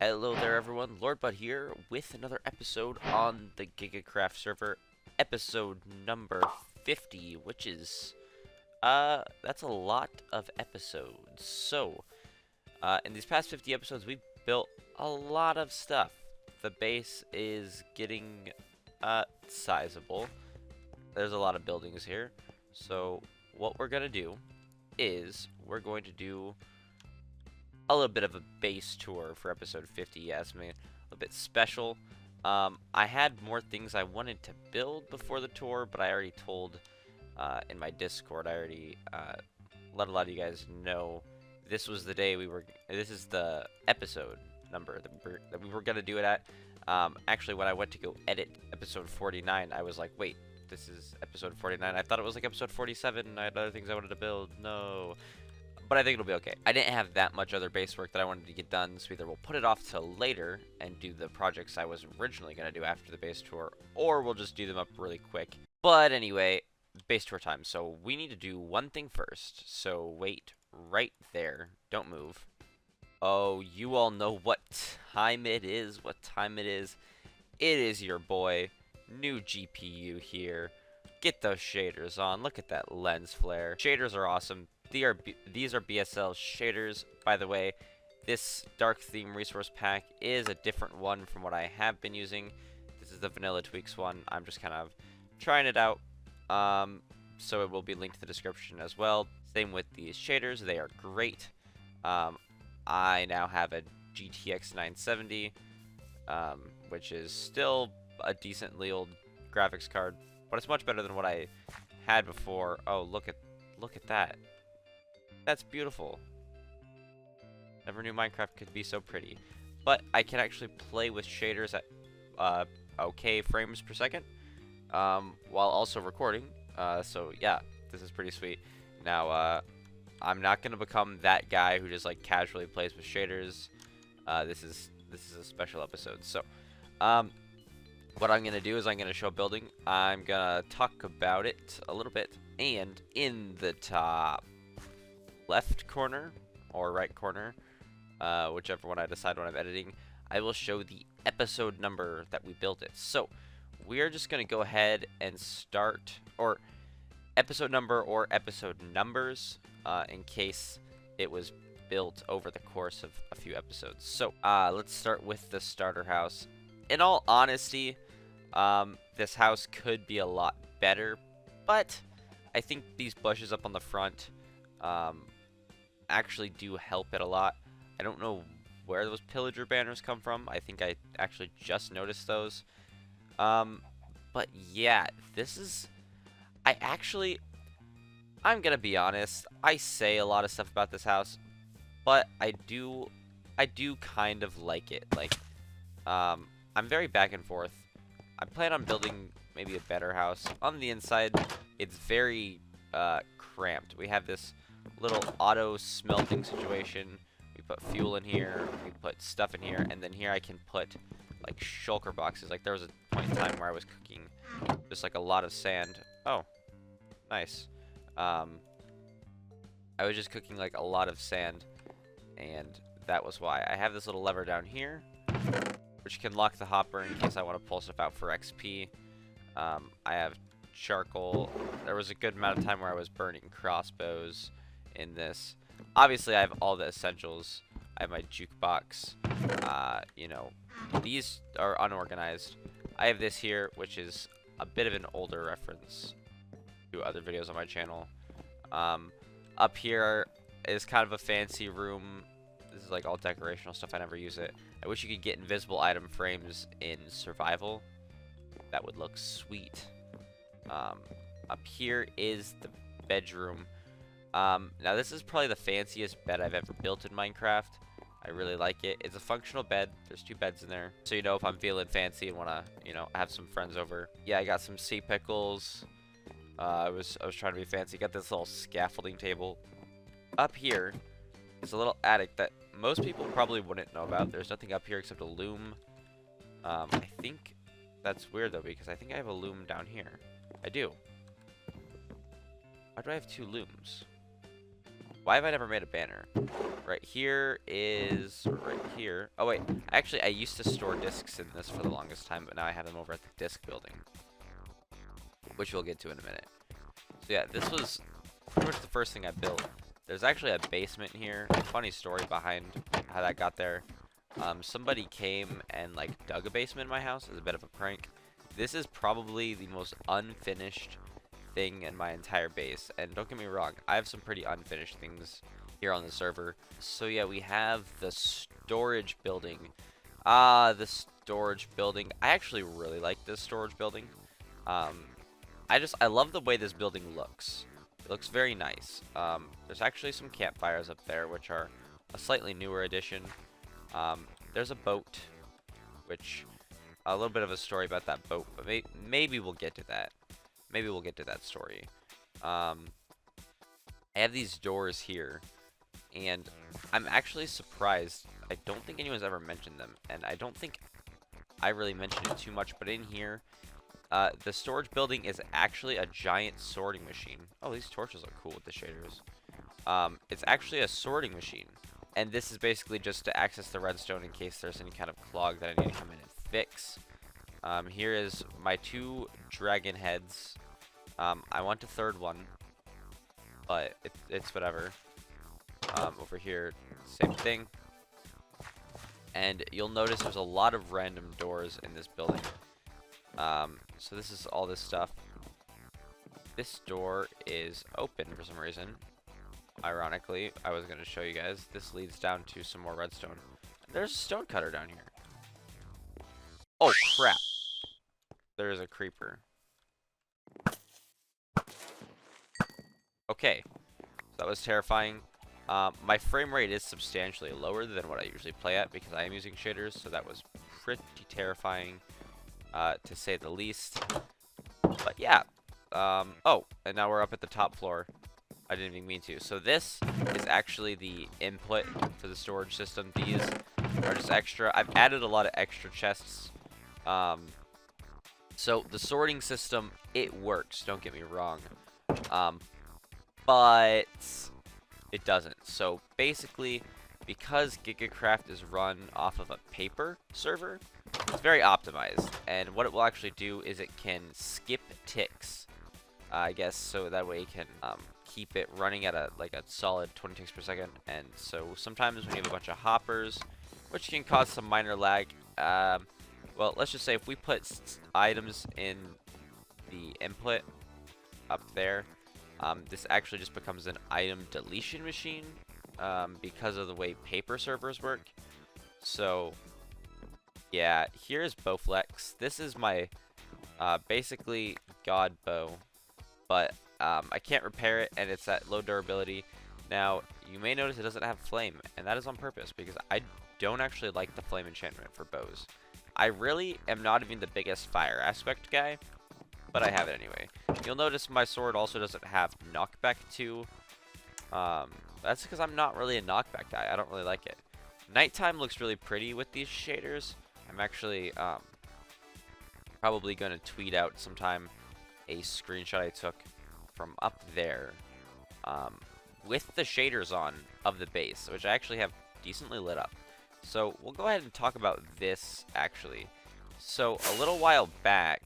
Hello there everyone, LordBud here with another episode on the GigaCraft server, episode number 50, which is, that's a lot of episodes. So, in these past 50 episodes, we've built a lot of stuff. The base is getting, sizable. There's a lot of buildings here. So, what we're gonna do is, we're going to do a little bit of a base tour for episode 50. Yes, man, a bit special. I had more things I wanted to build before the tour, but I already told in my Discord. I already let a lot of you guys know this was the day we were. This is the episode number that we were gonna do it at. Actually, when I went to go edit episode 49, I was like, wait, this is episode 49. I thought it was like episode 47. I had other things I wanted to build. No. But I think it'll be okay. I didn't have that much other base work that I wanted to get done, so either we'll put it off till later and do the projects I was originally going to do after the base tour, or we'll just do them up really quick. But anyway, base tour time. So we need to do one thing first. So wait right there. Don't move. Oh, you all know what time it is. What time it is. It is your boy. New GPU here. Get those shaders on. Look at that lens flare. Shaders are awesome. These are BSL shaders. By the way, this dark theme resource pack is a different one from what I have been using. This is the vanilla tweaks one. I'm just kind of trying it out. So it will be linked to the description as well. Same with these shaders. They are great. I now have a GTX 970, which is still a decently old graphics card, but it's much better than what I had before. Oh, look at that. That's beautiful. Never knew Minecraft could be so pretty. But I can actually play with shaders at okay frames per second while also recording. So yeah, this is pretty sweet. Now I'm not gonna become that guy who just like casually plays with shaders. This is a special episode. So what I'm gonna do is I'm gonna show building. I'm gonna talk about it a little bit, and in the top left corner or right corner, whichever one I decide when I'm editing, I will show the episode number that we built it. So we are just gonna go ahead and start, or episode number or episode numbers, in case it was built over the course of a few episodes. So let's start with the starter house. In all honesty, this house could be a lot better, but I think these bushes up on the front actually do help it a lot. I don't know where those pillager banners come from. I think I actually just noticed those. But yeah, this is... I'm gonna be honest, I say a lot of stuff about this house, but I do kind of like it. Like, I'm very back and forth. I plan on building maybe a better house. On the inside, it's very cramped. We have this little auto smelting situation. We put fuel in here, we put stuff in here, and then here I can put like shulker boxes. Like there was a point in time where I was cooking just like a lot of sand. Oh, nice. I was just cooking like a lot of sand, and that was why. I have this little lever down here, which can lock the hopper in case I want to pull stuff out for XP. I have charcoal. There was a good amount of time where I was burning crossbows in this. Obviously, I have all the essentials. I have my jukebox. You know, these are unorganized. I have this here, which is a bit of an older reference to other videos on my channel. Up here is kind of a fancy room. This is like all decorational stuff. I never use it. I wish you could get invisible item frames in survival. That would look sweet. Up here is the bedroom. Now this is probably the fanciest bed I've ever built in Minecraft. I really like it. It's a functional bed. There's 2 beds in there. So, you know, if I'm feeling fancy and want to, you know, have some friends over. Yeah, I got some sea pickles. I was trying to be fancy. Got this little scaffolding table. Up here is a little attic that most people probably wouldn't know about. There's nothing up here except a loom. I think that's weird though, because I think I have a loom down here. I do. Why do I have 2 looms? Why have I never made a banner? Right here is right here. Oh wait, actually I used to store discs in this for the longest time, but now I have them over at the disc building, which we'll get to in a minute. So yeah, this was pretty much the first thing I built. There's actually a basement here. Funny story behind how that got there. Somebody came and like dug a basement in my house as a bit of a prank. This is probably the most unfinished thing in my entire base, and don't get me wrong, I have some pretty unfinished things here on the server. So yeah, we have the storage building. The storage building. I actually really like this storage building. I love the way this building looks. It looks very nice. There's actually some campfires up there, which are a slightly newer addition. There's a boat, which a little bit of a story about that boat, but maybe we'll get to that. Maybe we'll get to that story. I have these doors here, and I'm actually surprised. I don't think anyone's ever mentioned them, and I don't think I really mentioned it too much, but in here, the storage building is actually a giant sorting machine. Oh, these torches look cool with the shaders. It's actually a sorting machine, and this is basically just to access the redstone in case there's any kind of clog that I need to come in and fix. Here is my 2 dragon heads. I want a third one, but it's whatever. Over here, same thing. And you'll notice there's a lot of random doors in this building. So this is all this stuff. This door is open for some reason. Ironically, I was going to show you guys. This leads down to some more redstone. There's a stone cutter down here. Oh, crap. There's a creeper. Okay. So that was terrifying. My frame rate is substantially lower than what I usually play at because I am using shaders, so that was pretty terrifying, to say the least. But yeah. Oh, and now we're up at the top floor. I didn't even mean to. So this is actually the input for the storage system. These are just extra. I've added a lot of extra chests. So the sorting system, it works. Don't get me wrong. But it doesn't. So basically, because GigaCraft is run off of a paper server, it's very optimized. And what it will actually do is it can skip ticks, I guess, so that way it can keep it running at a solid 20 ticks per second. And so sometimes when you have a bunch of hoppers, which can cause some minor lag, well, let's just say if we put items in the input up there, this actually just becomes an item deletion machine because of the way paper servers work. So yeah, here's Bowflex. This is my basically god bow, but I can't repair it, and it's at low durability. Now, you may notice it doesn't have flame, and that is on purpose because I don't actually like the flame enchantment for bows. I really am not even the biggest fire aspect guy, but I have it anyway. You'll notice my sword also doesn't have knockback 2. That's because I'm not really a knockback guy. I don't really like it. Nighttime looks really pretty with these shaders. I'm actually probably going to tweet out sometime a screenshot I took from up there with the shaders on of the base, which I actually have decently lit up. So we'll go ahead and talk about this actually. So a little while back,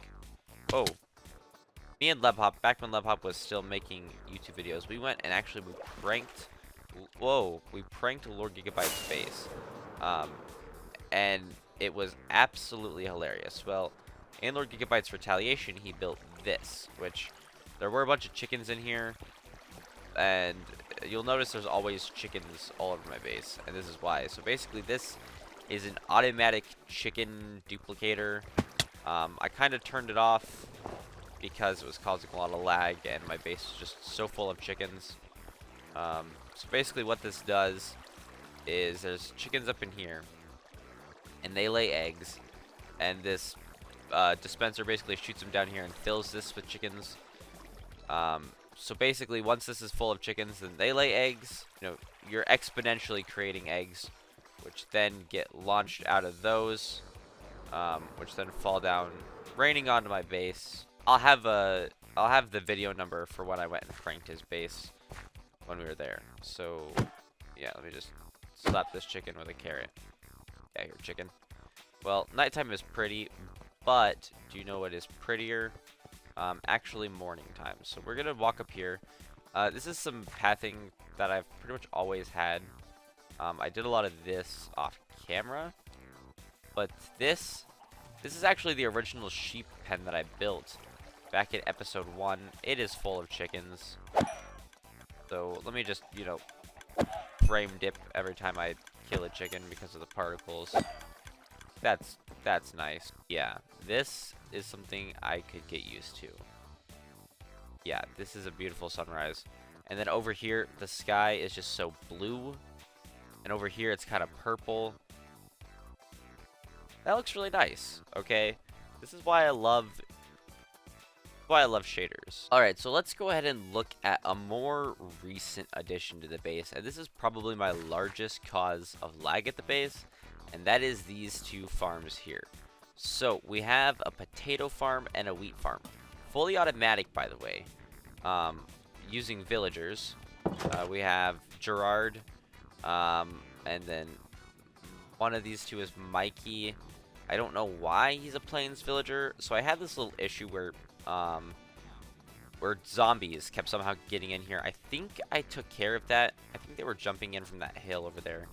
me and Lebhop, back when Lebhop was still making YouTube videos, we went and actually we pranked Lord Gigabyte's base. And it was absolutely hilarious. Well, in Lord Gigabyte's retaliation, he built this, which there were a bunch of chickens in here, and you'll notice there's always chickens all over my base, and this is why. So basically, this is an automatic chicken duplicator. I kind of turned it off because it was causing a lot of lag, and my base is just so full of chickens. So basically, what this does is there's chickens up in here, and they lay eggs, and this dispenser basically shoots them down here and fills this with chickens. So basically, once this is full of chickens, then they lay eggs. You know, you're exponentially creating eggs, which then get launched out of those, which then fall down, raining onto my base. I'll have the video number for when I went and pranked his base when we were there. So, yeah, let me just slap this chicken with a carrot. Yeah, here, chicken. Well, nighttime is pretty, but do you know what is prettier? Actually morning time. So we're gonna walk up here. This is some pathing that I've pretty much always had. I did a lot of this off camera, but this is actually the original sheep pen that I built back in episode 1. It is full of chickens. So let me just, you know, frame dip every time I kill a chicken because of the particles. That's nice. Yeah, this is something I could get used to. Yeah, this is a beautiful sunrise. And then over here, the sky is just so blue. And over here, it's kind of purple. That looks really nice, okay? This is why I love shaders. Alright, so let's go ahead and look at a more recent addition to the base. And this is probably my largest cause of lag at the base. And that is these two farms here. So we have a potato farm and a wheat farm. Fully automatic, by the way. Using villagers. We have Gerard. And then one of these two is Mikey. I don't know why he's a plains villager. So I had this little issue where zombies kept somehow getting in here. I think I took care of that. I think they were jumping in from that hill over there.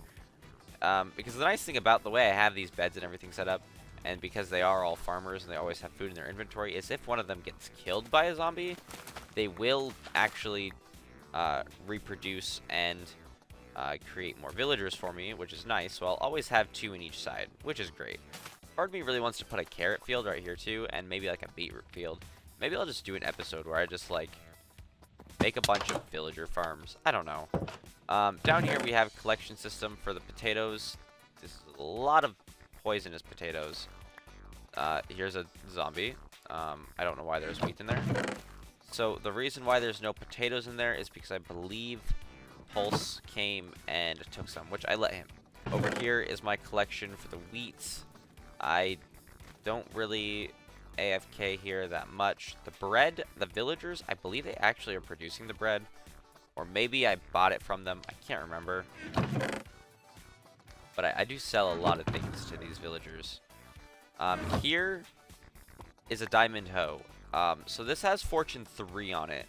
Because the nice thing about the way I have these beds and everything set up, and because they are all farmers and they always have food in their inventory, is if one of them gets killed by a zombie, they will actually reproduce and create more villagers for me, which is nice. So I'll always have 2 in each side, which is great. Part of me really wants to put a carrot field right here too, and maybe like a beetroot field. Maybe I'll just do an episode where I just like make a bunch of villager farms. I don't know. Down here we have collection system for the potatoes. This is a lot of poisonous potatoes. Here's a zombie. I don't know why there's wheat in there. So the reason why there's no potatoes in there is because I believe Pulse came and took some, which I let him. Over here is my collection for the wheat. I don't really AFK here that much. The bread, the villagers, I believe they actually are producing the bread. Or maybe I bought it from them. I can't remember. But I do sell a lot of things to these villagers. Here is a diamond hoe. So this has Fortune 3 on it.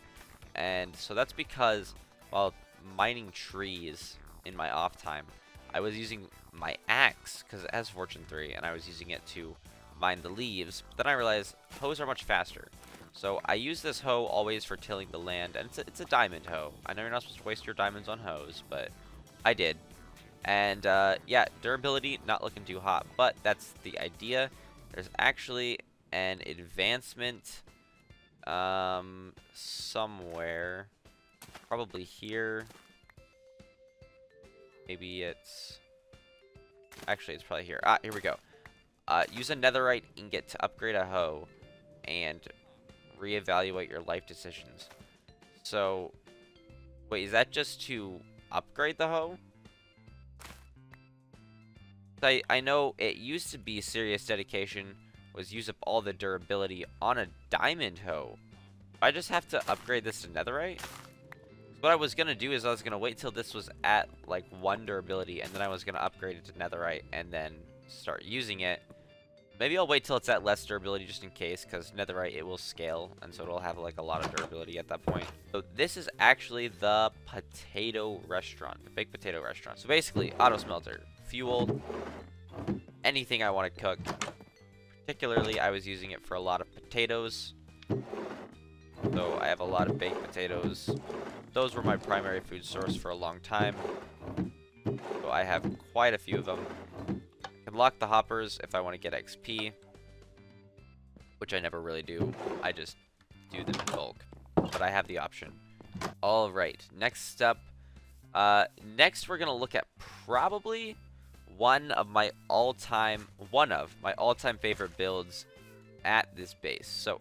And so that's because while mining trees in my off time, I was using my axe because it has Fortune 3. And I was using it to mine the leaves. But then I realized hoes are much faster. So I use this hoe always for tilling the land, and it's a diamond hoe. I know you're not supposed to waste your diamonds on hoes, but I did. And yeah, durability not looking too hot, but that's the idea. There's actually an advancement somewhere, probably here. Maybe it's probably here. Ah, here we go. Use a netherite ingot to upgrade a hoe and reevaluate your life decisions. So, wait, is that just to upgrade the hoe? I know it used to be serious dedication was use up all the durability on a diamond hoe. I just have to upgrade this to netherite? What I was going to do is I was going to wait till this was at like 1 durability, and then I was going to upgrade it to netherite and then start using it. Maybe I'll wait till it's at less durability just in case, because netherite, it will scale, and so it'll have like a lot of durability at that point. So this is actually the potato restaurant, the baked potato restaurant. So basically, auto smelter, fuel, anything I want to cook. Particularly, I was using it for a lot of potatoes. So I have a lot of baked potatoes. Those were my primary food source for a long time. So I have quite a few of them. I can lock the hoppers if I want to get XP, which I never really do. I just do them in bulk, but I have the option. All right, next up. Next we're gonna look at probably one of my all-time favorite builds at this base. So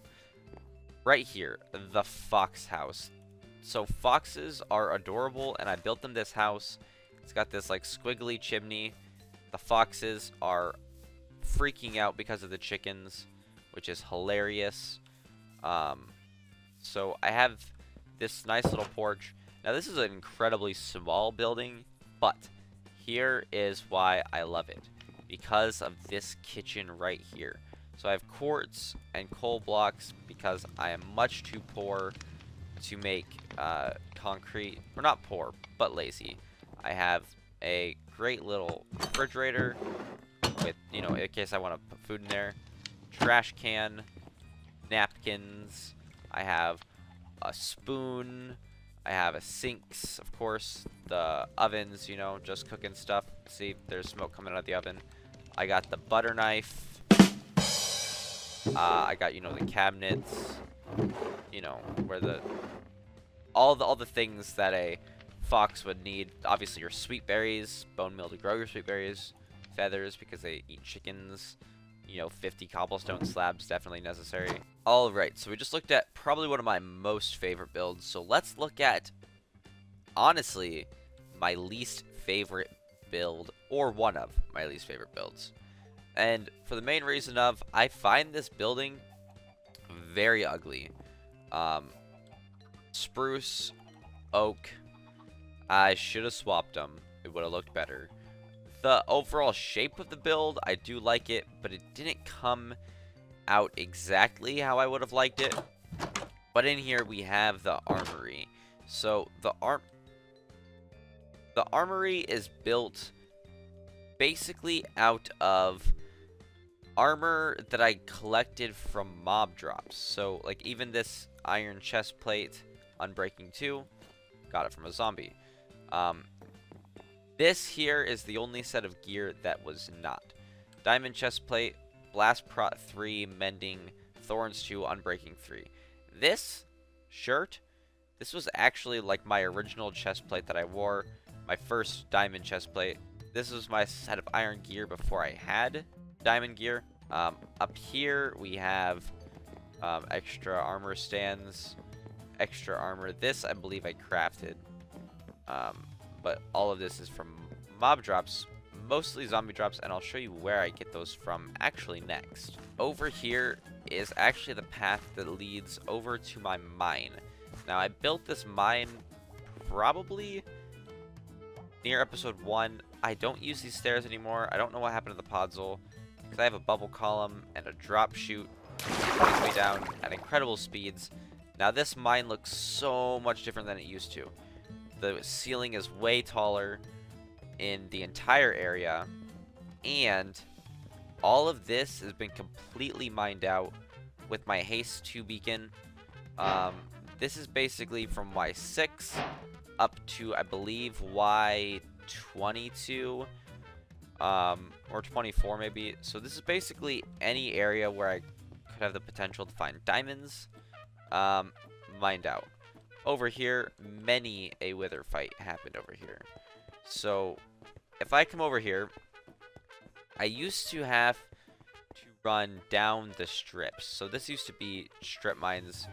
right here, the fox house. So foxes are adorable, and I built them this house. It's got this like squiggly chimney. The foxes are freaking out because of the chickens, which is hilarious. So I have this nice little porch. Now this is an incredibly small building, but here is why I love it. Because of this kitchen right here. So I have quartz and coal blocks because I am much too poor to make concrete. Or not poor, but lazy. I have a great little refrigerator with, you know, in case I want to put food in there. Trash can, napkins. I have a spoon. I have a sinks, of course. The ovens, you know, just cooking stuff. See, there's smoke coming out of the oven. I got the butter knife. I got, you know, the cabinets. You know, where the all the things that a fox would need. Obviously, your sweet berries, bone meal to grow your sweet berries, feathers because they eat chickens. You know, 50 cobblestone slabs definitely necessary. Alright, so we just looked at probably one of my most favorite builds. So let's look at, honestly, my least favorite build, or one of my least favorite builds. And for the main reason of, I find this building very ugly. Spruce, oak, I should have swapped them. It would have looked better. The overall shape of the build, I do like it, but it didn't come out exactly how I would have liked it. But in here we have the armory. So the armory is built basically out of armor that I collected from mob drops. So like even this iron chest plate, Unbreaking 2, got it from a zombie. This here is the only set of gear that was not. Diamond chestplate, Blast Prot 3, Mending, Thorns 2, Unbreaking 3. This shirt, this was actually like my original chestplate that I wore, my first diamond chestplate. This was my set of iron gear before I had diamond gear. Up here we have extra armor stands, extra armor. This I believe I crafted. But all of this is from mob drops, mostly zombie drops, and I'll show you where I get those from actually next. Over here is actually the path that leads over to my mine. Now, I built this mine probably near episode 1. I don't use these stairs anymore. I don't know what happened to the podzol, because I have a bubble column and a drop chute that takes me down at incredible speeds. Now, this mine looks so much different than it used to. The ceiling is way taller in the entire area, and all of this has been completely mined out with my haste 2 beacon. This is basically from Y6 up to, I believe, Y22 or 24 maybe. So this is basically any area where I could have the potential to find diamonds mined out. Over here, many a wither fight happened over here. So, if I come over here, I used to have to run down the strips. So this used to be strip mines.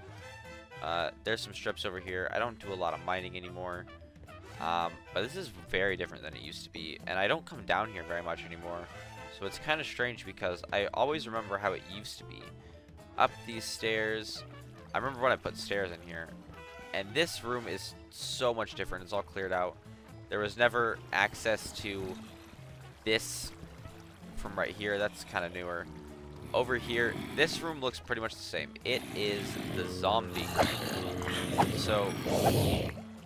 There's some strips over here. I don't do a lot of mining anymore. But this is very different than it used to be. And I don't come down here very much anymore. So it's kind of strange because I always remember how it used to be. Up these stairs. I remember when I put stairs in here. And this room is so much different. It's all cleared out. There was never access to this from right here. That's kind of newer. Over here, this room looks pretty much the same. It is the zombie grinder. So,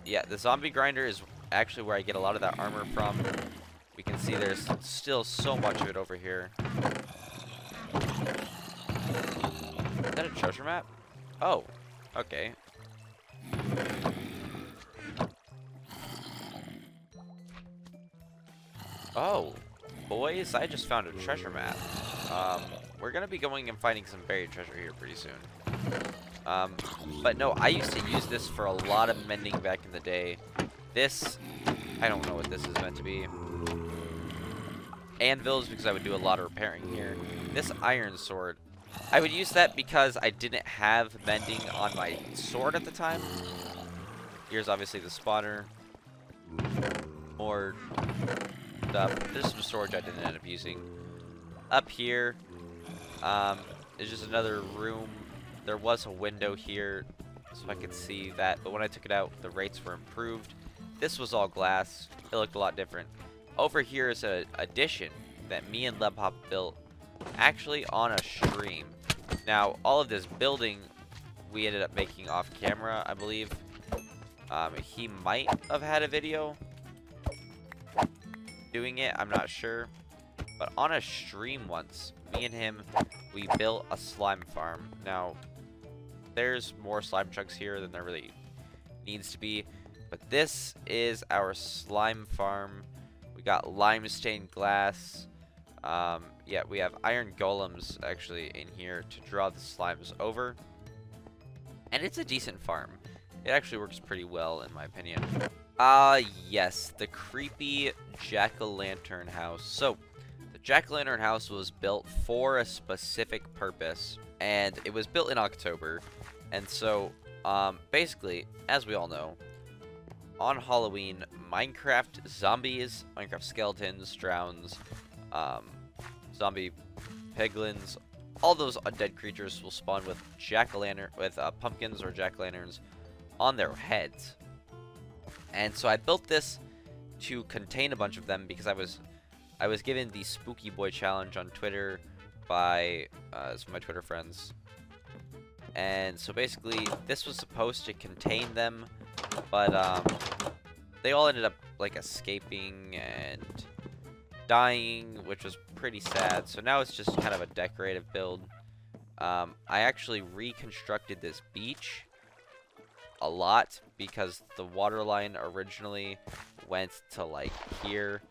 yeah, the zombie grinder is actually where I get a lot of that armor from. We can see there's still so much of it over here. Is that a treasure map? Oh, okay. Oh, boys, I just found a treasure map. We're gonna be going and finding some buried treasure here pretty soon. But no, I used to use this for a lot of mending back in the day. This, I don't know what this is meant to be. Anvils, because I would do a lot of repairing here. This iron sword, I would use that because I didn't have mending on my sword at the time. Here's obviously the spawner. More stuff. There's some storage I didn't end up using. Up here, is just another room. There was a window here. so I could see that. But when I took it out, the rates were improved. This was all glass. It looked a lot different. Over here is an addition that me and Lebhop built actually on a stream. Now, all of this building we ended up making off camera, I believe. He might have had a video doing it, I'm not sure. But on a stream once, me and him, we built a slime farm. Now, there's more slime chunks here than there really needs to be. But this is our slime farm. We got lime stained glass. Yeah, we have iron golems actually in here to draw the slimes over. And it's a decent farm. It actually works pretty well in my opinion. Yes, the creepy jack-o'-lantern house. So, the jack-o'-lantern house was built for a specific purpose, and it was built in October. And so, basically, as we all know, on Halloween, Minecraft zombies, Minecraft skeletons, drowns, zombie piglins, all those undead creatures will spawn with pumpkins or jack-o'-lanterns on their heads. And so I built this to contain a bunch of them because I was given the Spooky Boy challenge on Twitter by some of my Twitter friends. And so basically this was supposed to contain them, but they all ended up like escaping and dying, which was pretty sad. So now it's just kind of a decorative build. I actually reconstructed this beach a lot because the water line originally went to like here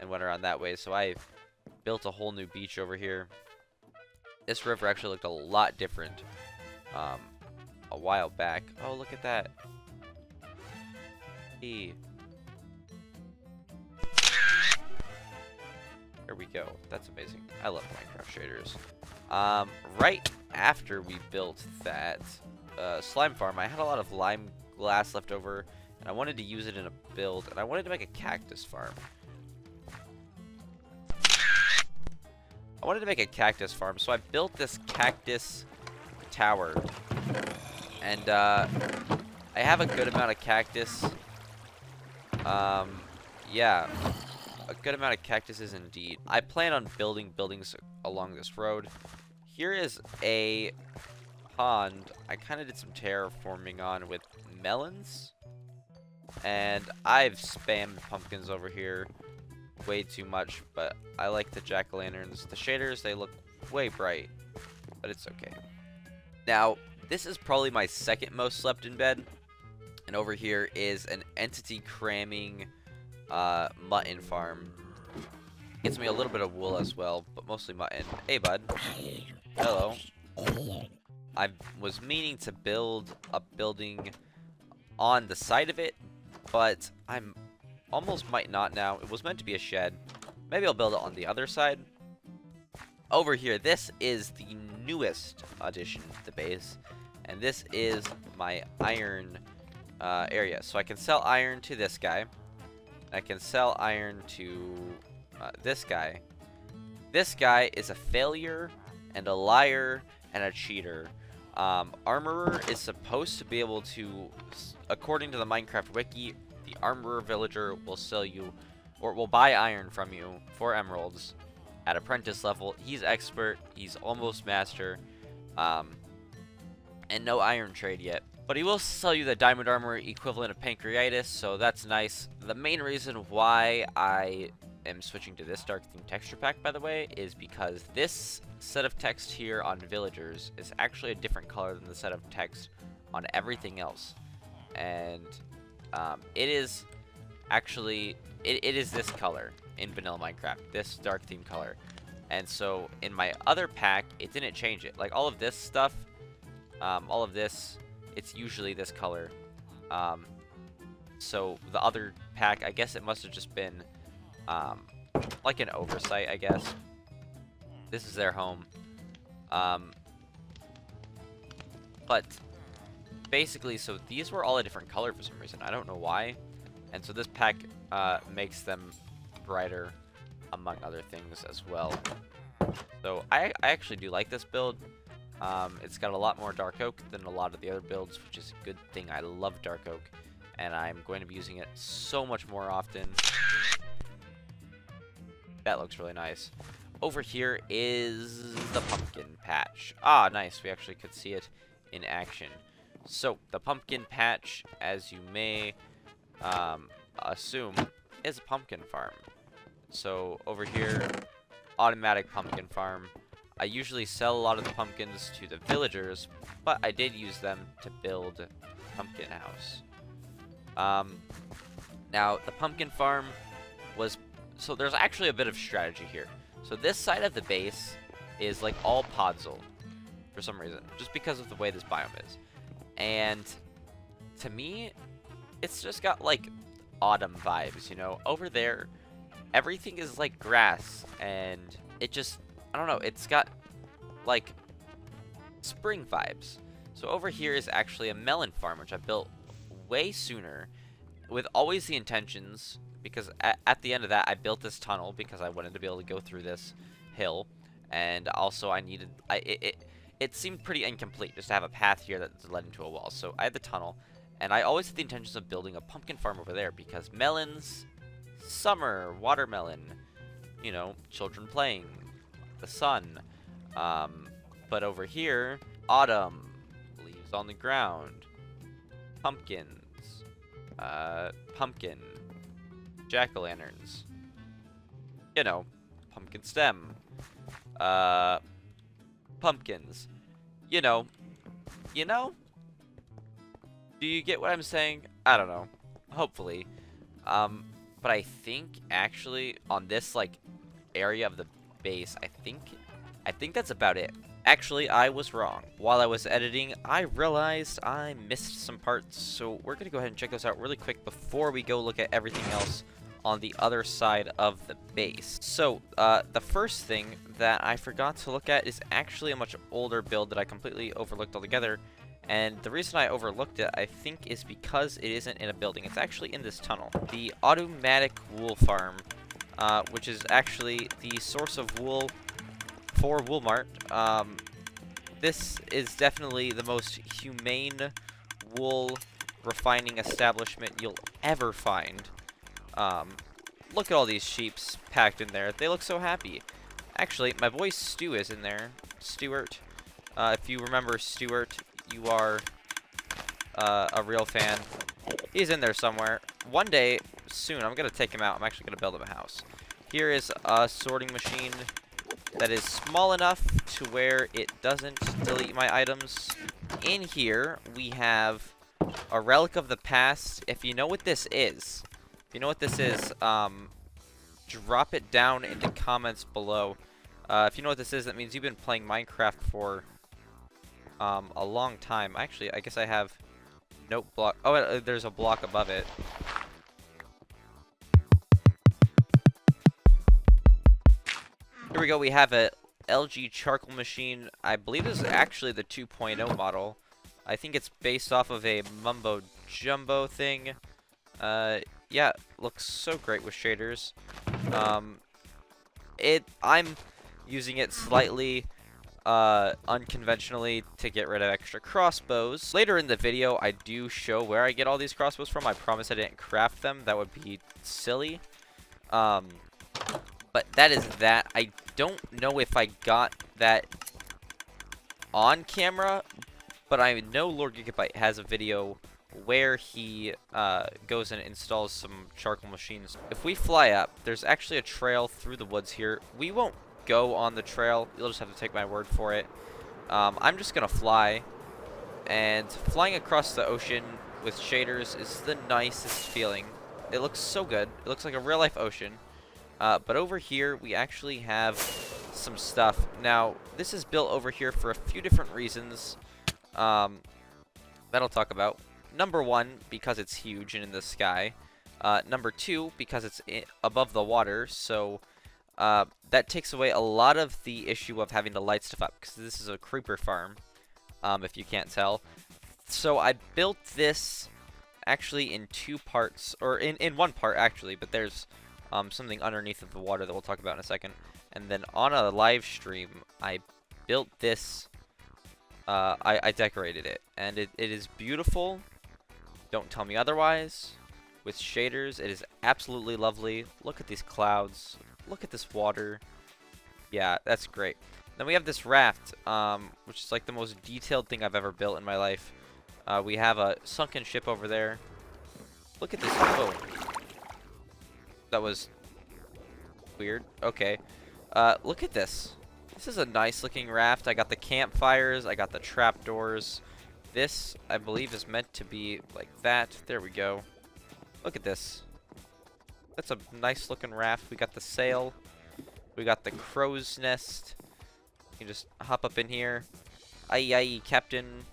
and went around that way. So I built a whole new beach over here. This river actually looked a lot different a while back. Oh, look at that. There we go. That's amazing. I love Minecraft shaders. Right after we built that slime farm, I had a lot of lime glass left over, and I wanted to use it in a build, and I wanted to make a cactus farm. So I built this Cactus Tower, and I have a good amount of cactus. Yeah, a good amount of cactuses indeed. I plan on building buildings along this road. Here is a pond I kind of did some terraforming on with melons, and I've spammed pumpkins over here way too much, but I like the jack-o'-lanterns. The shaders, they look way bright, but it's okay. Now, this is probably my second most slept in bed, and over here is an entity cramming Mutton Farm. Gets me a little bit of wool as well, but mostly mutton. Hey, bud. Hello. I was meaning to build a building on the side of it, but I'm almost might not now. It was meant to be a shed. Maybe I'll build it on the other side. Over here, this is the newest addition to the base, and this is my iron area. So I can sell iron to this guy. I can sell iron to this guy. This guy is a failure and a liar and a cheater. Armorer is supposed to be able to, according to the Minecraft wiki, the Armorer villager will sell you, or will buy iron from you for emeralds at apprentice level. He's expert, he's almost master, and no iron trade yet. But he will sell you the diamond armor equivalent of pancreatitis, so that's nice. The main reason why I am switching to this dark theme texture pack, by the way, is because this set of text here on villagers is actually a different color than the set of text on everything else. And it is actually, it is this color in vanilla Minecraft, this dark theme color. And so in my other pack, it didn't change it. Like all of this stuff, all of this, it's usually this color. So the other pack, I guess it must have just been like an oversight, I guess. This is their home. But basically, so these were all a different color for some reason. I don't know why. And so this pack makes them brighter, among other things as well. So I actually do like this build. It's got a lot more dark oak than a lot of the other builds, which is a good thing. I love dark oak, and I'm going to be using it so much more often. That looks really nice. Over here is the pumpkin patch. Ah, nice. We actually could see it in action. So, the pumpkin patch, as you may assume, is a pumpkin farm. So, over here, automatic pumpkin farm. I usually sell a lot of the pumpkins to the villagers, but I did use them to build Pumpkin House. Now, the pumpkin farm was... So there's actually a bit of strategy here. So this side of the base is like all podzol for some reason, just because of the way this biome is. And to me, it's just got like autumn vibes, you know? Over there, everything is like grass, and it just... I don't know, it's got, like, spring vibes. So over here is actually a melon farm, which I built way sooner, with always the intentions, because at the end of that, I built this tunnel, because I wanted to be able to go through this hill, and also I needed, it seemed pretty incomplete, just to have a path here that led into a wall. So I had the tunnel, and I always had the intentions of building a pumpkin farm over there, because melons, summer, watermelon, you know, children playing, the sun, but over here, autumn, leaves on the ground, pumpkins, pumpkin, jack-o'-lanterns, you know, pumpkin stem, pumpkins, you know, do you get what I'm saying? I don't know, hopefully, but I think, actually, on this, like, area of the base, I think that's about it. Actually, I was wrong. While I was editing, I realized I missed some parts, so we're gonna go ahead and check those out really quick before we go look at everything else on the other side of the base. So, the first thing that I forgot to look at is actually a much older build that I completely overlooked altogether, and the reason I overlooked it, I think, is because it isn't in a building. It's actually in this tunnel. The automatic wool farm, which is actually the source of wool for Woolmart. This is definitely the most humane wool refining establishment you'll ever find. Look at all these sheeps packed in there. They look so happy. Actually, my boy Stu is in there. Stuart. If you remember Stuart, you are a real fan. He's in there somewhere. One day, soon, I'm going to take him out. I'm actually going to build him a house. Here is a sorting machine that is small enough to where it doesn't delete my items. In here, we have a relic of the past. If you know what this is, drop it down in the comments below. If you know what this is, that means you've been playing Minecraft for a long time. Actually, I guess I have note block. Oh, there's a block above it. Here we go. We have a LG charcoal machine. I believe this is actually the 2.0 model. I think it's based off of a mumbo jumbo thing. Yeah, looks so great with shaders. I'm using it slightly unconventionally to get rid of extra crossbows. Later in the video, I do show where I get all these crossbows from. I promise I didn't craft them. That would be silly. But that is that. I don't know if I got that on camera, but I know Lord Gigabyte has a video where he goes and installs some charcoal machines. If we fly up, there's actually a trail through the woods here. We won't go on the trail. You'll just have to take my word for it. I'm just going to fly, and flying across the ocean with shaders is the nicest feeling. It looks so good. It looks like a real-life ocean. But over here, we actually have some stuff. Now, this is built over here for a few different reasons that I'll talk about. Number one, because it's huge and in the sky. Number two, because it's above the water, so that takes away a lot of the issue of having to light stuff up, because this is a creeper farm, if you can't tell. So I built this actually in two parts, or in one part, actually, but there's something underneath of the water that we'll talk about in a second. And then on a live stream, I built this I decorated it, and it is beautiful. Don't tell me otherwise. With shaders, it is absolutely lovely. Look at these clouds. Look at this water. Yeah, that's great. Then we have this raft, which is like the most detailed thing I've ever built in my life. We have a sunken ship over there. Look at this. Oh, that was weird. Okay. Look at this. This is a nice looking raft. I got the campfires. I got the trapdoors. This, I believe, is meant to be like that. There we go. Look at this. That's a nice looking raft. We got the sail. We got the crow's nest. You can just hop up in here. Aye, aye, Captain.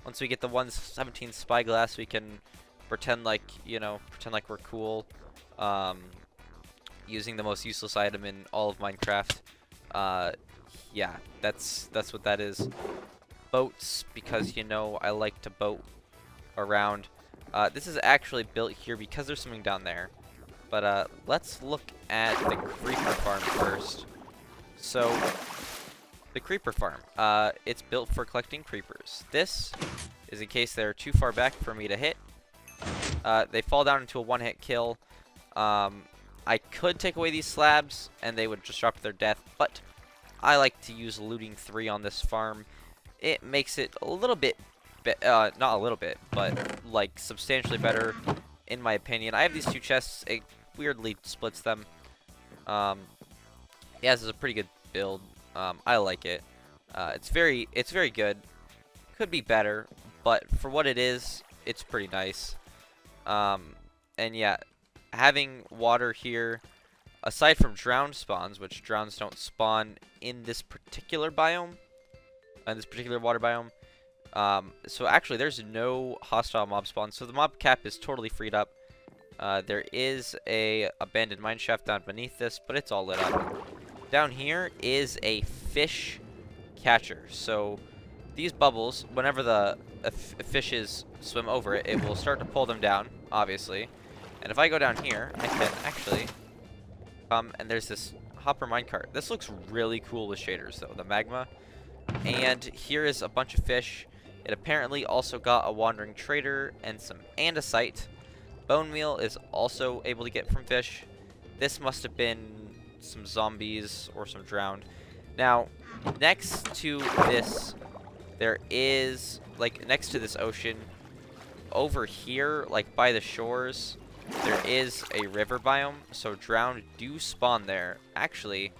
Once we get the 117 spyglass, we can pretend like, you know, pretend like we're cool. Using the most useless item in all of Minecraft. Yeah, that's what that is. Boats, because, you know, I like to boat around. This is actually built here because there's something down there. But let's look at the creeper farm first. So, the creeper farm. It's built for collecting creepers. This is in case they're too far back for me to hit. They fall down into a one-hit kill. I could take away these slabs, and they would just drop to their death. But I like to use looting 3 on this farm. It makes it a little bit, not a little bit, but like substantially better, in my opinion. I have these 2 chests. It weirdly splits them. Yeah, this is a pretty good build. I like it. It's very good. Could be better, but for what it is, it's pretty nice. And yeah, having water here, aside from drowned spawns, which drowns don't spawn in this particular biome, in this particular water biome. So actually, there's no hostile mob spawn, so the mob cap is totally freed up. There is a abandoned mineshaft down beneath this, but it's all lit up. Down here is a fish catcher. So these bubbles, whenever the fishes swim over it, it will start to pull them down, obviously. And if I go down here, I can actually and there's this hopper minecart. This looks really cool with shaders, though, the magma. And here is a bunch of fish. It apparently also got a wandering trader and a site. Bone meal is also able to get from fish. This must have been some zombies or some drowned. Now, next to this, there is, like, next to this ocean, over here, like, by the shores, there is a river biome, so drowned do spawn there. Actually,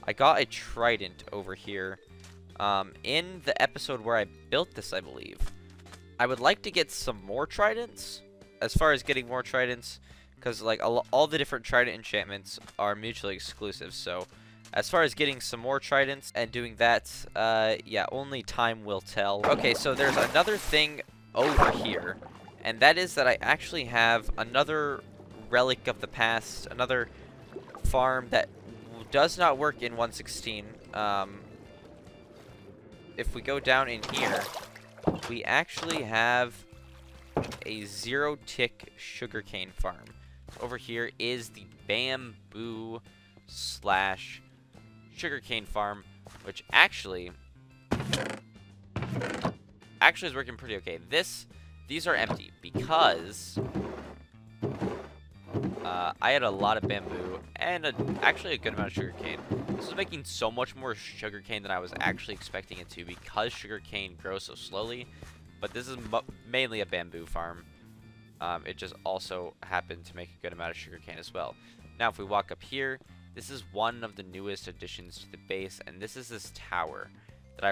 I got a trident over here. In the episode where I built this, I believe. I would like to get some more tridents. As far as getting more tridents, because like all the different trident enchantments are mutually exclusive. So, as far as getting some more tridents and doing that, yeah, only time will tell. Okay, so there's another thing over here, and that is that I actually have another relic of the past, another farm that does not work in 116. If we go down in here, we actually have a 0-tick sugarcane farm. Over here is the bamboo / sugarcane farm, which actually is working pretty okay. These are empty because I had a lot of bamboo and actually a good amount of sugarcane. This is making so much more sugarcane than I was actually expecting it to, because sugarcane grows so slowly. But this is mainly a bamboo farm. It just also happened to make a good amount of sugarcane as well. Now, if we walk up here, this is one of the newest additions to the base, and this is this tower that I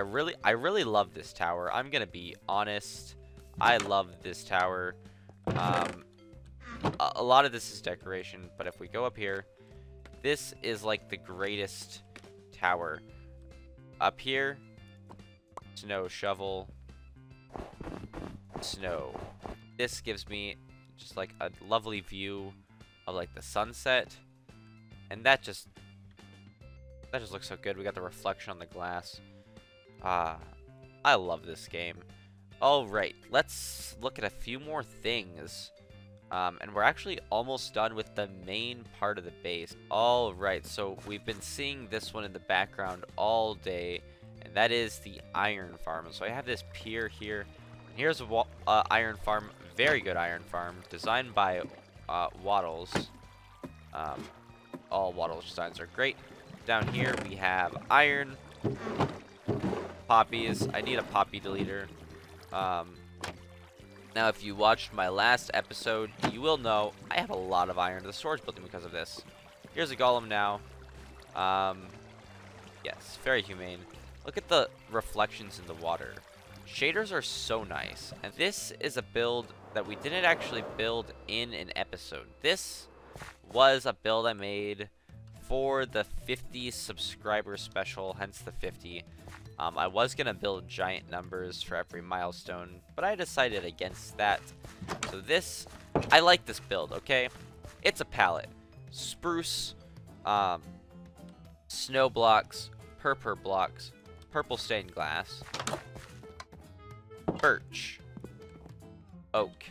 really love this tower. I'm gonna be honest, I love this tower. A lot of this is decoration, but if we go up here, this is like the greatest tower. Up here, snow shovel, snow. This gives me just like a lovely view of like the sunset, and that just looks so good. We got the reflection on the glass. I love this game. All right, let's look at a few more things. And we're actually almost done with the main part of the base. All right, so we've been seeing this one in the background all day, and that is the Iron Farm. So I have this pier here. And here's a Iron Farm, very good Iron Farm, designed by Waddles. All Waddles designs are great. Down here we have iron, poppies. I need a poppy deleter. Now, if you watched my last episode, you will know I have a lot of iron in the storage building because of this. Here's a golem now. Yes, very humane. Look at the reflections in the water. Shaders are so nice. And this is a build that we didn't actually build in an episode. This was a build I made for the 50 subscriber special, hence the 50. I was going to build giant numbers for every milestone, but I decided against that. So this, I like this build, okay? It's a palette. Spruce, snow blocks, purple blocks, purple stained glass, birch, oak,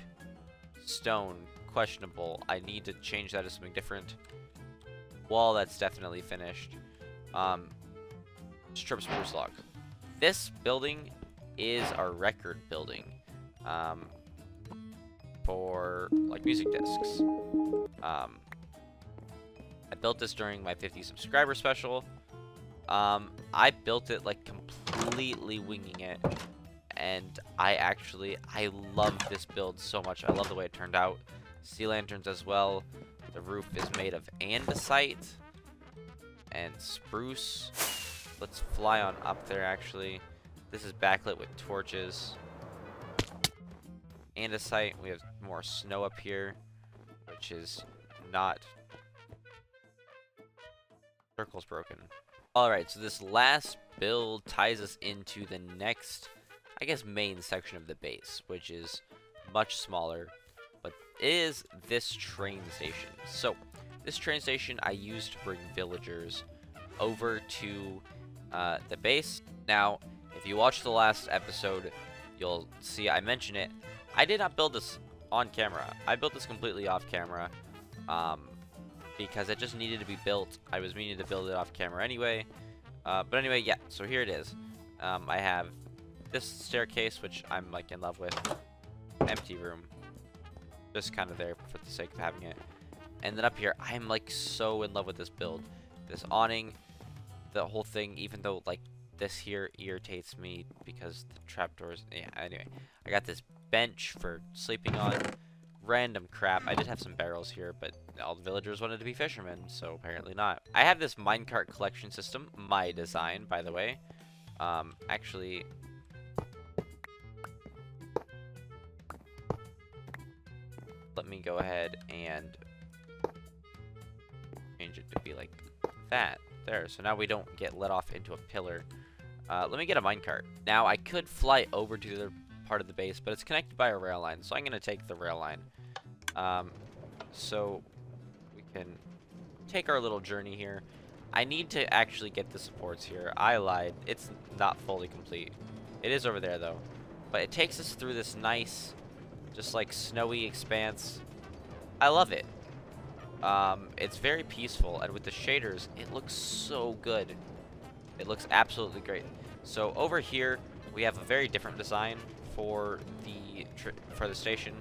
stone, questionable. I need to change that to something different. Wall, that's definitely finished. Strip spruce log. This building is our record building for like music discs. I built this during my 50 subscriber special. I built it like completely winging it, and I love this build so much. I love the way it turned out. Sea lanterns as well. The roof is made of andesite and spruce. Let's fly on up there, actually. This is backlit with torches. Andesite. We have more snow up here, which is not... Circle's broken. Alright, so this last build ties us into the next, I guess, main section of the base, which is much smaller, but is this train station. So, this train station I used to bring villagers over to the base. Now, if you watch the last episode, you'll see I mention it. I did not build this on camera. I built this completely off camera because it just needed to be built. I was meaning to build it off camera anyway. But anyway, yeah, so here it is. I have this staircase, which I'm like in love with. Empty room. Just kind of there for the sake of having it. And then up here, I'm like so in love with this build. This awning, the whole thing, even though like this here irritates me because the trapdoors. Yeah, anyway. I got this bench for sleeping on. Random crap. I did have some barrels here, but all the villagers wanted to be fishermen, so apparently not. I have this minecart collection system, my design, by the way. Actually, let me go ahead and change it to be like that. There, so now we don't get let off into a pillar. Let me get a minecart. Now, I could fly over to the other part of the base, but it's connected by a rail line, so I'm going to take the rail line. So we can take our little journey here. I need to actually get the supports here. I lied. It's not fully complete. It is over there, though. But it takes us through this nice, just like snowy expanse. I love it. It's very peaceful, and with the shaders, it looks so good. It looks absolutely great. So over here, we have a very different design for the station,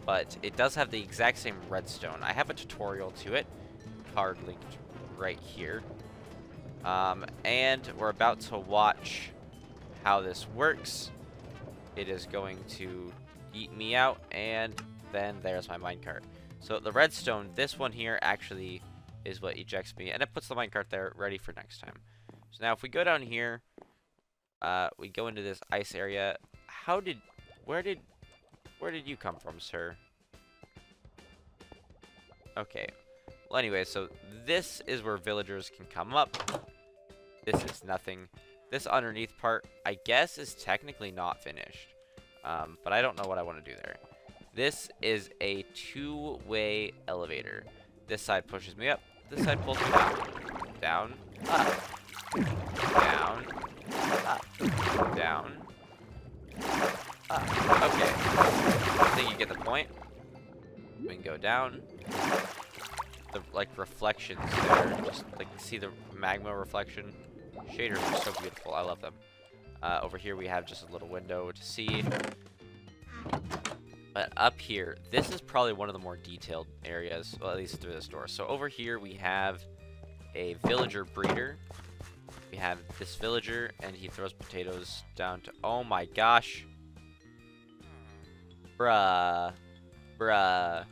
but it does have the exact same redstone. I have a tutorial to it, card linked right here, and we're about to watch how this works. It is going to eat me out, and then there's my minecart. So the redstone, this one here, actually is what ejects me, and it puts the minecart there ready for next time. So now if we go down here, we go into this ice area. Where did you come from, sir? Okay. Well, anyway, so this is where villagers can come up. This is nothing. This underneath part, I guess, is technically not finished. But I don't know what I want to do there. This is a two-way elevator. This side pushes me up. This side pulls me down. Down. Up. Down. Up. Down. Up. Okay. I think you get the point. We can go down. The like reflections there. Just like see the magma reflection. Shaders are so beautiful. I love them. Over here we have just a little window to see. But up here, this is probably one of the more detailed areas, well, at least through this door. So over here we have a villager breeder. We have this villager, and he throws potatoes down to... Oh my gosh. Bruh. Bruh.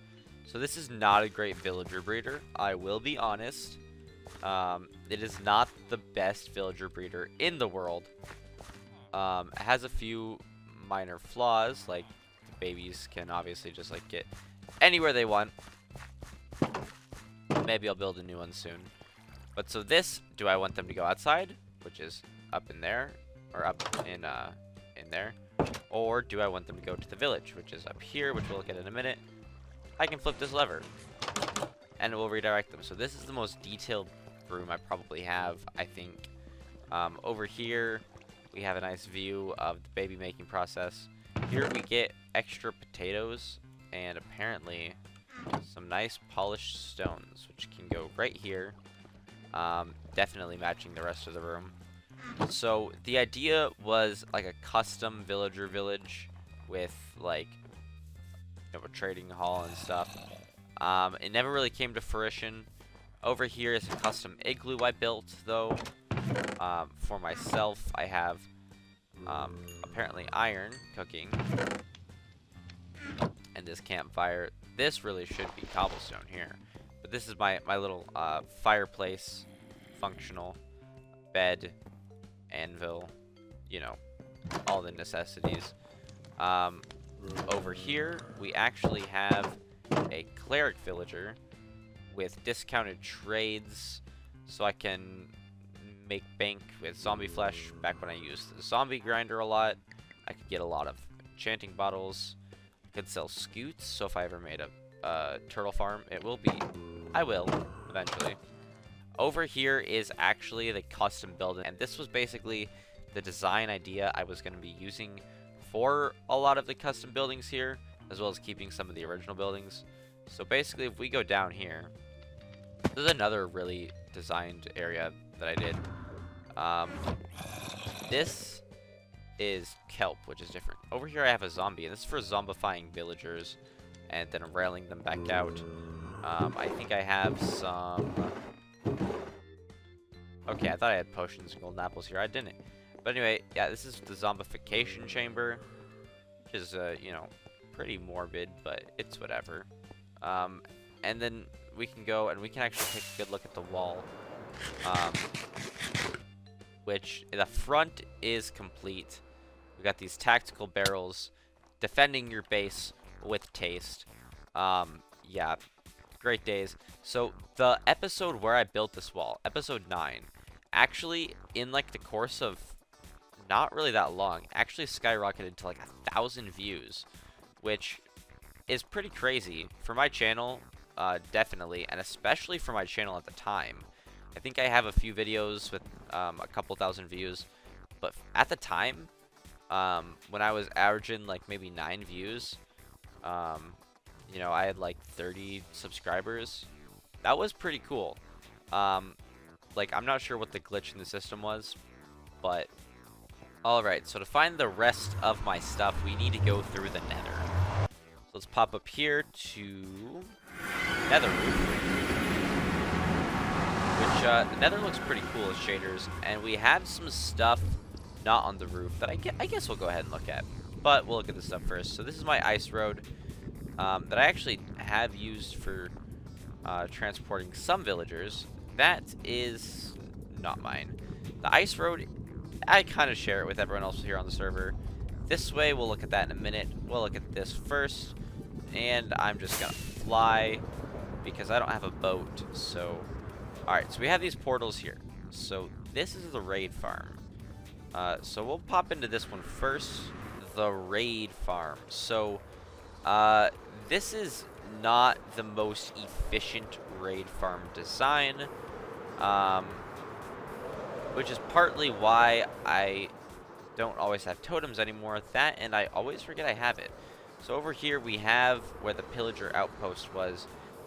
So this is not a great villager breeder. I will be honest. It is not the best villager breeder in the world. It has a few minor flaws, like the babies can obviously just like get anywhere they want. Maybe I'll build a new one soon. But so this, do I want them to go outside, which is up in there, or up in there, or do I want them to go to the village, which is up here, which we'll look at in a minute. I can flip this lever, and it will redirect them. So this is the most detailed room I probably have, I think. Over here, we have a nice view of the baby making process. Here we get extra potatoes, and apparently some nice polished stones, which can go right here. Definitely matching the rest of the room. So the idea was like a custom villager village with like, you know, a trading hall and stuff. It never really came to fruition. Over here is a custom igloo I built though. For myself, I have apparently iron cooking, and this campfire. This really should be cobblestone here, but this is my little fireplace, functional bed, anvil, you know, all the necessities. Over here we actually have a cleric villager with discounted trades, so I can make bank with zombie flesh. Back when I used the zombie grinder a lot, I could get a lot of enchanting bottles. I could sell scoots, so if I ever made a turtle farm, I will eventually. Over here is actually the custom building, and this was basically the design idea I was going to be using for a lot of the custom buildings here, as well as keeping some of the original buildings. So basically, if we go down here, this is another really designed area that I did. This is kelp, which is different. Over here I have a zombie, and this is for zombifying villagers and then railing them back out. I think I have some... Okay, I thought I had potions and golden apples here. I didn't. But anyway, yeah, this is the Zombification Chamber, which is, you know, pretty morbid, but it's whatever. And then we can go and we can actually take a good look at the wall. Which the front is complete. We got these tactical barrels defending your base with taste. Yeah, great days. So the episode where I built this wall, episode 9, actually in like the course of not really that long, actually skyrocketed to like 1,000 views, which is pretty crazy for my channel, definitely, and especially for my channel at the time. I think I have a few videos with a couple thousand views, but at the time, when I was averaging like maybe 9 views, you know, I had like 30 subscribers. That was pretty cool. Like, I'm not sure what the glitch in the system was, but alright, so to find the rest of my stuff, we need to go through the nether. So let's pop up here to nether roof, which the nether looks pretty cool as shaders, and we have some stuff not on the roof that I guess we'll go ahead and look at, but we'll look at the stuff first. So this is my ice road that I actually have used for transporting some villagers. That is not mine. The ice road, I kind of share it with everyone else here on the server. This way, we'll look at that in a minute. We'll look at this first, and I'm just gonna fly because I don't have a boat. So, alright, so we have these portals here. So this is the raid farm. So we'll pop into this one first, the raid farm. So this is not the most efficient raid farm design, which is partly why I don't always have totems anymore. That, and I always forget I have it. So over here we have where the Pillager Outpost was.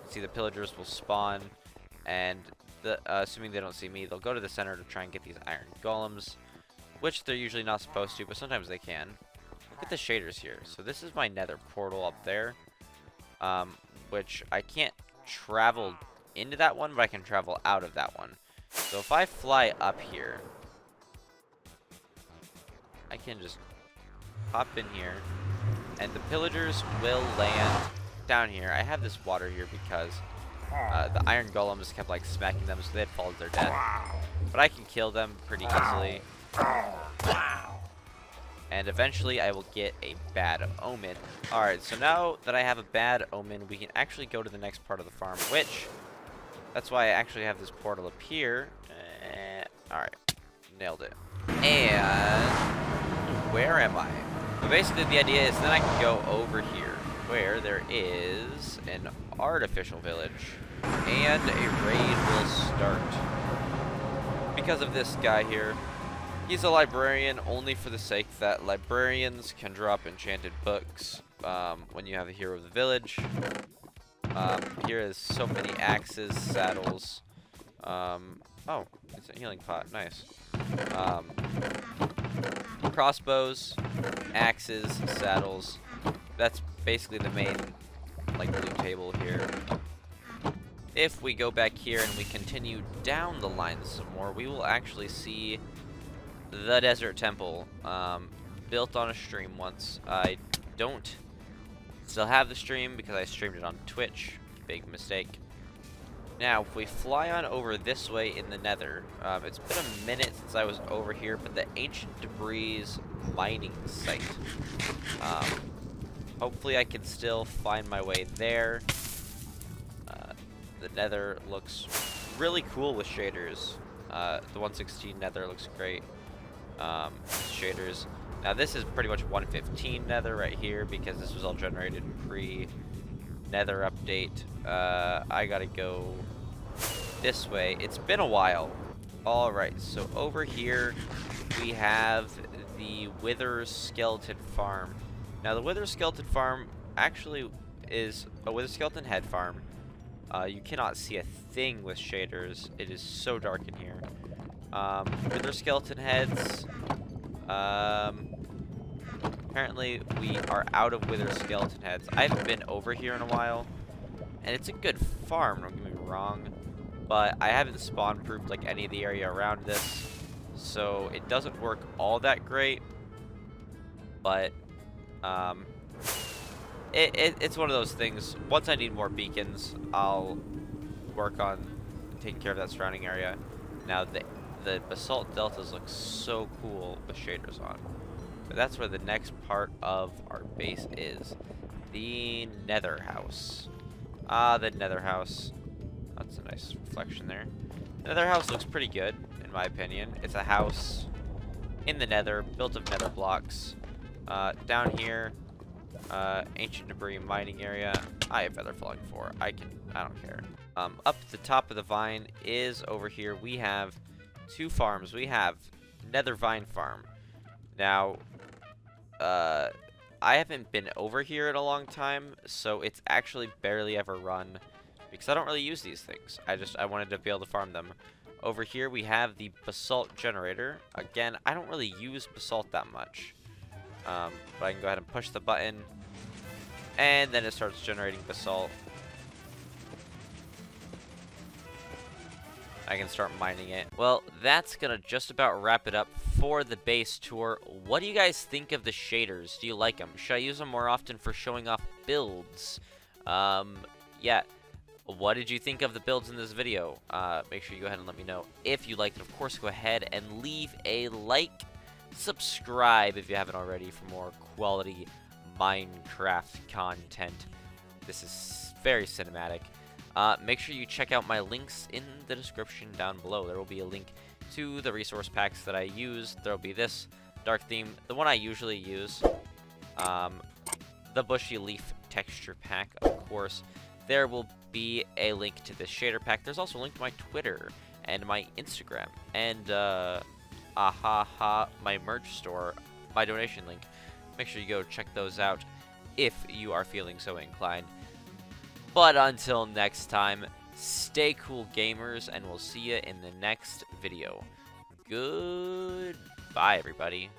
See, the pillagers will spawn, and assuming they don't see me, they'll go to the center to try and get these iron golems, which they're usually not supposed to, but sometimes they can. Look at the shaders here. So this is my nether portal up there, which I can't travel into that one, but I can travel out of that one. So if I fly up here, I can just hop in here, and the pillagers will land down here. I have this water here because the iron golems kept like smacking them, so they'd fall to their death. But I can kill them pretty easily. And eventually I will get a bad omen. Alright, so now that I have a bad omen, we can actually go to the next part of the farm, which, that's why I actually have this portal up here. Alright, nailed it. And where am I? But basically the idea is then I can go over here, where there is an artificial village, and a raid will start. Because of this guy here. He's a librarian only for the sake that librarians can drop enchanted books when you have the hero of the village. Here is so many axes, saddles. Oh, it's a healing pot. Nice. Crossbows, axes, saddles. That's basically the main like loot table here. If we go back here and we continue down the line some more, we will actually see the Desert Temple, built on a stream once. I don't still have the stream because I streamed it on Twitch. Big mistake. Now, if we fly on over this way in the Nether, it's been a minute since I was over here, but the Ancient Debris mining site. Hopefully I can still find my way there. The Nether looks really cool with shaders. The 116 Nether looks great. Shaders. Now this is pretty much 115 Nether right here because this was all generated pre-Nether update. I gotta go this way. It's been a while. Alright, so over here we have the Wither Skeleton Farm. Now the Wither Skeleton Farm actually is a Wither Skeleton Head Farm. You cannot see a thing with shaders. It is so dark in here. Wither skeleton heads. Apparently we are out of wither skeleton heads. I haven't been over here in a while, and it's a good farm, don't get me wrong, but I haven't spawn proofed like any of the area around this, so it doesn't work all that great. But it's one of those things. Once I need more beacons, I'll work on taking care of that surrounding area. Now the basalt deltas look so cool with shaders on. But that's where the next part of our base is. The Nether House. The Nether House. That's a nice reflection there. The Nether House looks pretty good, in my opinion. It's a house in the Nether, built of Nether blocks. Down here, ancient debris mining area. I have feather falling for. I don't care. Up at the top of the vine is over here. We have two farms. We have Nethervine Farm. Now, I haven't been over here in a long time, so it's actually barely ever run because I don't really use these things. I wanted to be able to farm them. Over here we have the Basalt Generator. Again, I don't really use basalt that much, but I can go ahead and push the button, and then it starts generating basalt. I can start mining it. Well, that's gonna just about wrap it up for the base tour. What do you guys think of the shaders? Do you like them? Should I use them more often for showing off builds? Yeah. What did you think of the builds in this video? Make sure you go ahead and let me know if you liked it. Of course, go ahead and leave a like. Subscribe if you haven't already for more quality Minecraft content. This is very cinematic. Make sure you check out my links in the description down below. There will be a link to the resource packs that I use. There will be this dark theme, the one I usually use, the bushy leaf texture pack, of course. There will be a link to this shader pack. There's also a link to my Twitter and my Instagram and my merch store, my donation link. Make sure you go check those out if you are feeling so inclined. But until next time, Stay cool, gamers, and we'll see you in the next video. Goodbye, everybody.